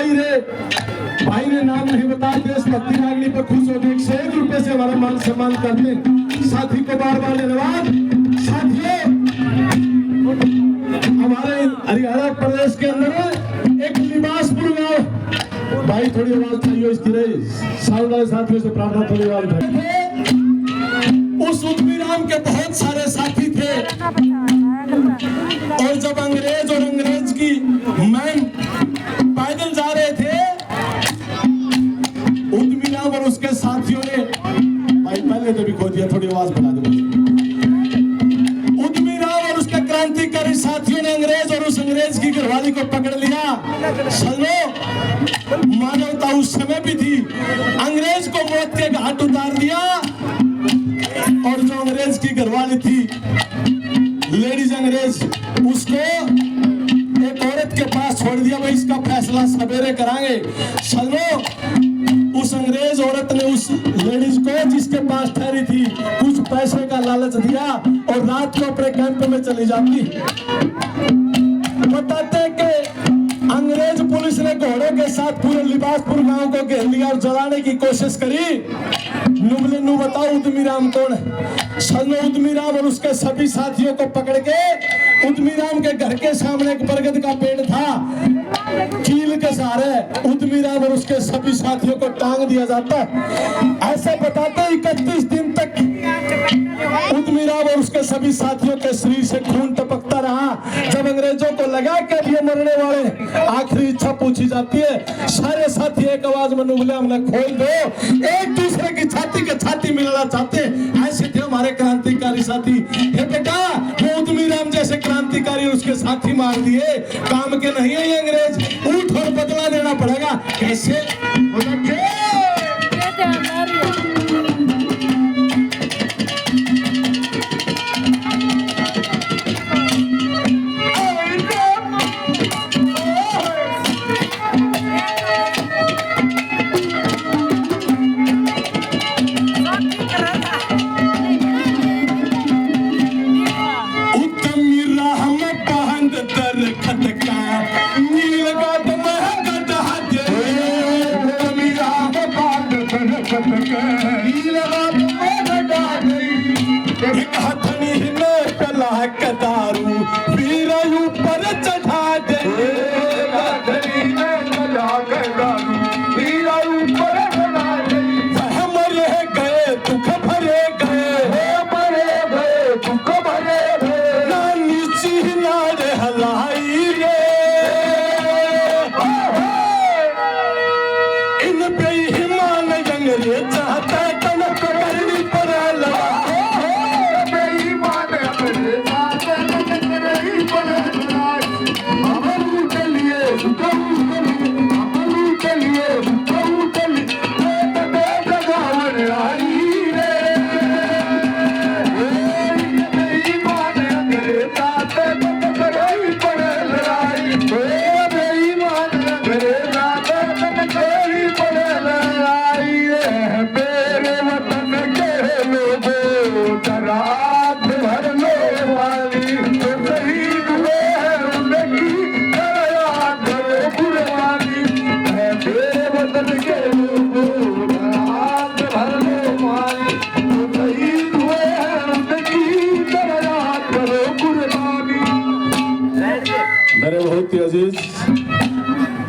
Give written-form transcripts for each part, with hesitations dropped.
भाई रे, भाई ने नाम नहीं बताया, देशभक्ति मांगने पर खुश हो गए, 101 रुपए से हमारा मान सम्मान करते हैं। साथी को बार बार धन्यवाद। साथियों, हमारे हरियाणा प्रदेश के अंदर एक लिबासपुर गाँव, भाई थोड़ी आवाज चाहिए इसकी रही, साल वाले साथियों से प्रार्थना, थोड़ी आवाज। उस उद्यमीराम के बहुत सारे साथी थे, और जब अंग्रेज और अंग्रेज की मैन पैदल जा रहे थे, उद्यमीराम और उसके साथियों ने, भाई पहले तो भी खो दिया, थोड़ी आवाज बढ़ा दो। उद्यमीराम और उसके क्रांतिकारी साथियों ने अंग्रेज और उस अंग्रेज की घरवाली को पकड़ लिया। सुनो, मानवता उस समय भी थी, अंग्रेज को मौत के घाट उतार दिया, और जो अंग्रेज की घरवाली थी, लेडीज अंग्रेज, उसको एक औरत के पास छोड़ दिया, भाई इसका फैसला सवेरे कराएंगे। चलो, उस अंग्रेज औरत ने उस लेडीज को जिसके पास ठहरी थी कुछ पैसे का लालच दिया और रात को अपने कैंप में चली जाती। बताते कि अंग्रेज पुलिस ने घोड़े के साथ पूरे लिबासपुर गांव को घेर लिया और जलाने की कोशिश करी। नुबले नु बताओ उद्यमीराम कौन है? सनो उद्यमीराम और उसके सभी साथियों को पकड़ के उद्यमीराम के घर के सामने एक बरगद का पेड़ था, कील के सहारे उद्यमीराम और उसके सभी साथियों को टांग दिया जाता। ऐसे बताते 31 दिन तक उद्यमीराम और उसके सभी साथियों के शरीर से खून टपकता रहा। जब अंग्रेजों को लगा कि अब ये मरने वाले, आखिरी इच्छा पूछी जाती है, सारे साथी एक आवाज में नुबले हमने खोल दो, एक दूसरे की छाती के छाती मिलाना चाहते। ऐसे थे हमारे क्रांतिकारी साथी। हे बेटा, वो उद्यमीराम जैसे क्रांतिकारी उसके साथी मार दिए, काम के नहीं है ये अंग्रेज, उठ और बदला लेना पड़ेगा। कैसे?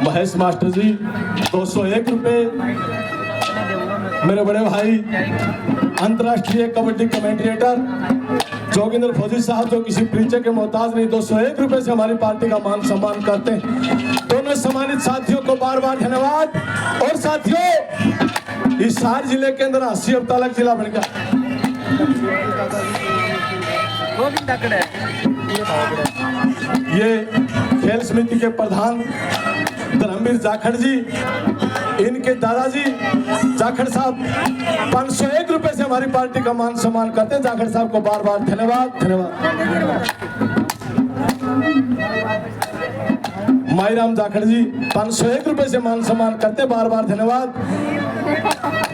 महेश मास्टर जी 201 रुपए। मेरे बड़े भाई अंतर्राष्ट्रीय कबड्डी कमेंटेटर जोगिंदर फौजी साहब, जो किसी परिचय के मोहताज नहीं, 201 रुपए से हमारी पार्टी का मान सम्मान करते हैं। दोनों सम्मानित साथियों को बार बार धन्यवाद। और साथियों, इस सार जिले के अंदर 80 अब तक जिला बन गया। ये खेल समिति के प्रधान धर्मवीर जाखड़ जी, इनके दादाजी जाखड़ साहब 501 रुपए से हमारी पार्टी का मान सम्मान करते हैं। जाखड़ साहब को बार बार धन्यवाद धन्यवाद। माईराम जाखड़ जी 501 रुपए से मान सम्मान करते, बार बार धन्यवाद।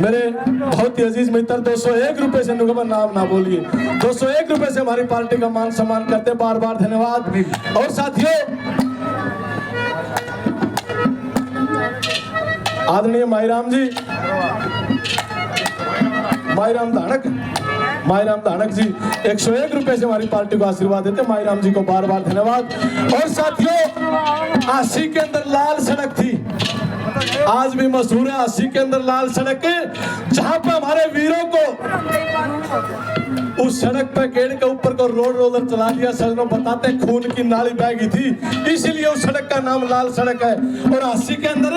मेरे बहुत ही अजीज मित्र 201 रुपए से, नुगमन नाम ना बोलिए, 201 रुपए से हमारी पार्टी का मान सम्मान करते, बार बार धन्यवाद। और साथियों, आदरणीय माईराम जी, माईराम धानक जी 101 रुपए से हमारी पार्टी को आशीर्वाद देते। माईराम जी को बार बार धन्यवाद। और साथियों, आशी के अंदर लाल सड़क थी, आज भी मशहूर है आशी के अंदर लाल सड़क, जहां पर हमारे वीरों को उस सड़क पर गेट के ऊपर को रोड रोलर चला दिया। सजनों बताते खून की नाली बह गई थी, इसीलिए उस सड़क का नाम लाल सड़क है। और आशी के अंदर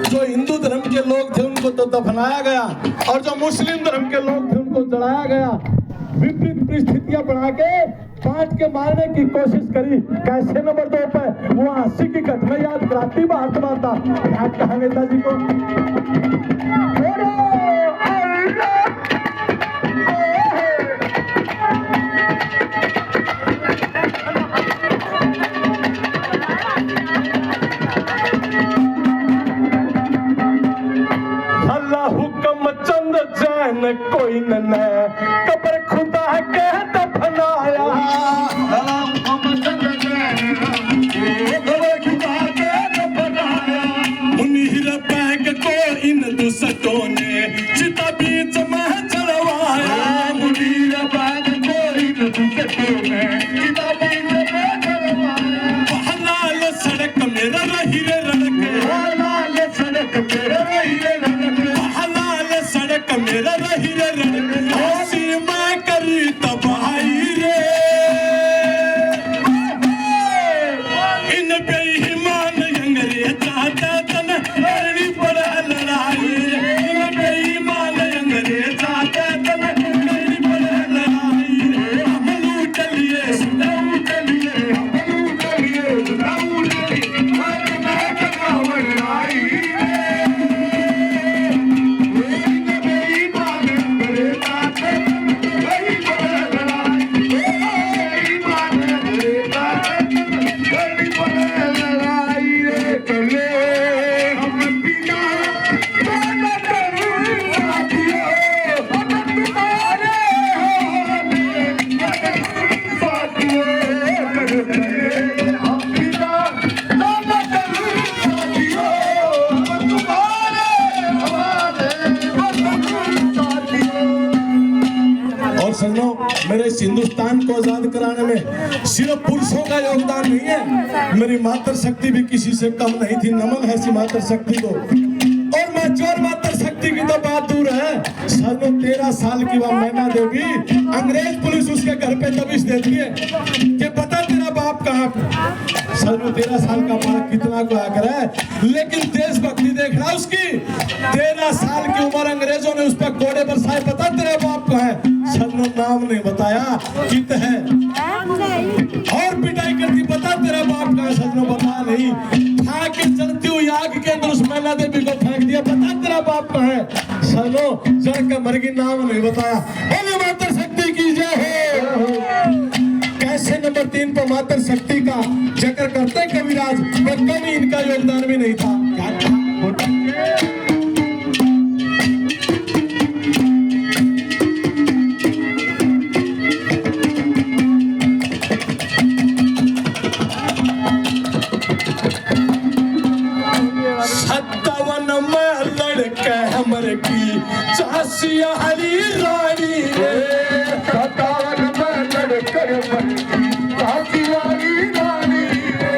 जो हिंदू धर्म के लोग थे उनको तो दफनाया गया, और जो मुस्लिम धर्म के लोग थे उनको जलाया गया। विपरीत परिस्थितियां बना के बांट के मारने की कोशिश करी। कैसे नंबर 2 पे वो आशी की घटना याद कराती भारत माता, याद कहा नेताजी को। कोई न कब्र खुदा के दफनाया, मुनीर बैग को इन दुष्टों ने चिता बीच में चढ़वाया। मुनीर बैग को इन दुष्टों ने चिता बीच में चढ़वाया। लाल सड़क मेरा रही रे रड़क, लाल सड़क मेरा रही रे रड़क, लाल सड़क मेरा रही रे रड़क, आशी मैं करी तबाही रे। इन बेईमान अंग्रेजा तन करनी पड़ा लड़ाई, इन बेईमान अंग्रेजा तन करनी पड़ा लड़ाई। हम लूट लिए लूट लिए, हम लूट लिए लूट लिए, मैं कहावत आई। मेरे इस हिंदुस्तान को आजाद कराने में सिर्फ पुरुषों का योगदान नहीं है, मेरी मातृशक्ति भी किसी से कम नहीं थी। नमन है इसी मातृशक्ति को। और मैं चोर मातृशक्ति की तो बात दूर है, 13 साल की वह मैना देवी, अंग्रेज पुलिस उसके घर पे दबिश देती है कि बता तेरा बाप कहाँ। 13 साल का बालक कितना को आकर है, लेकिन देशभक्ति देख रहा उसकी। 13 साल की उम्र अंग्रेजों ने उस पर कोड़े बरसाए, पता तेरा बाप कहाँ है। नाम नहीं बताया कित है, और पिटाई करती, पता तेरा बाप कहाँ है। सजनों बता नहीं, खा के जलती हुई आग के अंदर उस मैना देवी को फेंक दिया, पता तेरा बाप कहाँ है। सजनों जड़ के मरगी नाम नहीं बताया। बोले मातृशक्ति की जय हो। कैसे नंबर 3 पर मातृशक्ति का जिक्र करते हैं कविराज, पर कभी इनका योगदान भी नहीं था। क्या था? चासिया हरी रानी रे, 57 में लड़कर चासिया हरी रानी रे,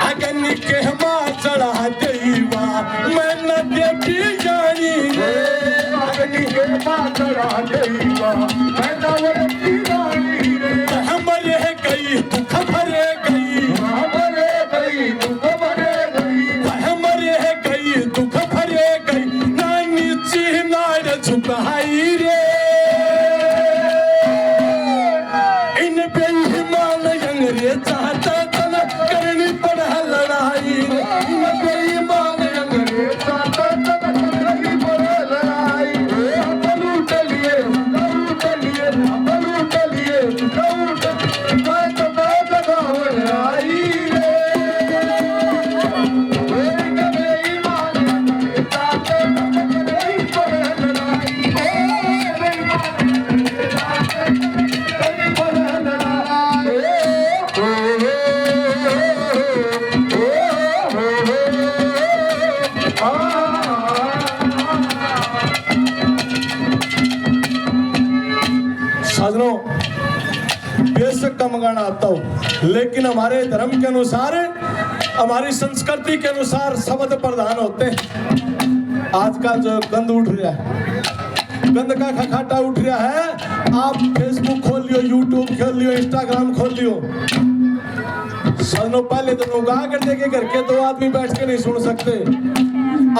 अगन के मां चढ़ा देवा मैं न देखी जानी रे, अगन के मां चढ़ा देवा मैं न देखी जानी रे। हमरे गई दुख भरे गई, हमरे गई दुख भरे गई, हमरे गई दुख भरे गई, नानी चिनार झुकाई रे। इन बेईमान अंग्रेजा तन करनी पड़ा लड़ाई, इन बेईमान अंग्रेजा तन करनी पड़ा लड़ाई। हम लूट लिए गाना आता हो, लेकिन हमारे धर्म के अनुसार, हमारी संस्कृति के अनुसार शब्द प्रधान होते हैं। आजकल जो गंद उठ रहा है, गंद का खखाटा उठ रहा है, आप फेसबुक खोल लियो, यूट्यूब खोल लियो, इंस्टाग्राम खोल लियो। सालों पहले तो गा कर देके घर के दो आदमी बैठ के नहीं सुन सकते।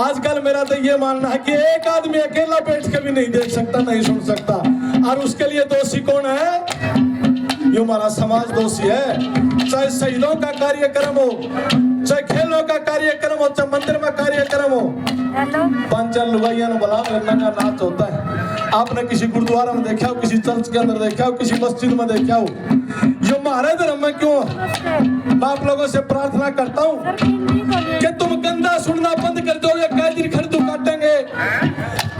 आजकल मेरा तो ये मानना है कि एक आदमी अकेला बैठ के भी नहीं देख सकता, नहीं सुन सकता। और उसके लिए दोषी कौन है? ये हमारा समाज दोषी है। चाहे शहीदों का कार्यक्रम हो, चाहे खेलों का कार्यक्रम हो, चाहे मंदिर में कार्यक्रम हो, पांच चार लुगाइया ने बुला का नाच होता है। आपने किसी गुरुद्वारा में देखा हो, किसी चर्च के अंदर देखा हो, किसी मस्जिद में देखा हो। ये हमारे धर्म में क्यों? मैं आप लोगों से प्रार्थना करता हूँ कि तुम गंदा सुनना बंद कर दो, ये कई दिन खड़दू काटेंगे।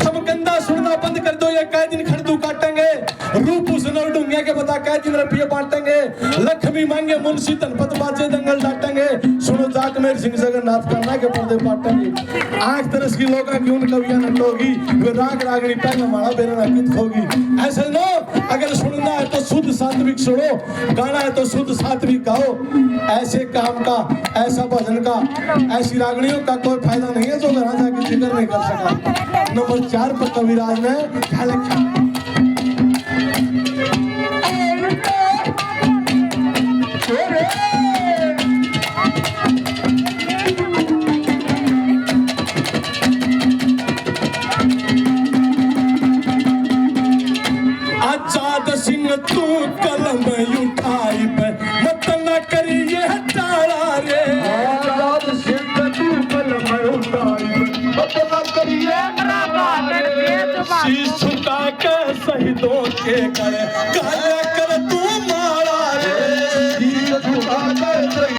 तुम गंदा सुनना बंद कर दो, ये कई दिन खड़दू काटेंगे। रूप उसने ढूंढे के बता कई दिन रुपये बांटेंगे। लक्ष्मी मांगे मुंशी धनपत बाजे दंगल डांटेंगे। सुनो जाट मेर सिंह जगन्नाथ करना के पर्दे पाटेंगे। आंख तरस की लोग क्यों कविया नटोगी, वे राग रागनी पहले हमारा बेरना कित होगी। ऐसे नो, अगर सुनना है तो शुद्ध सात्विक सुनो, गाना है तो शुद्ध सात्विक गाओ। ऐसे काम का, ऐसा भजन का, ऐसी रागणियों का कोई फायदा नहीं है जो घर जाके जिक्र नहीं कर सका। नंबर 4 पर कविराज ने क्या लिखा? आजाद सिंह तू कलम उठाई पे मत न करिए टाला रे। आजाद सिंह तू कलम उठाई पे मत न करिए शीश झुका के शहीदों के करे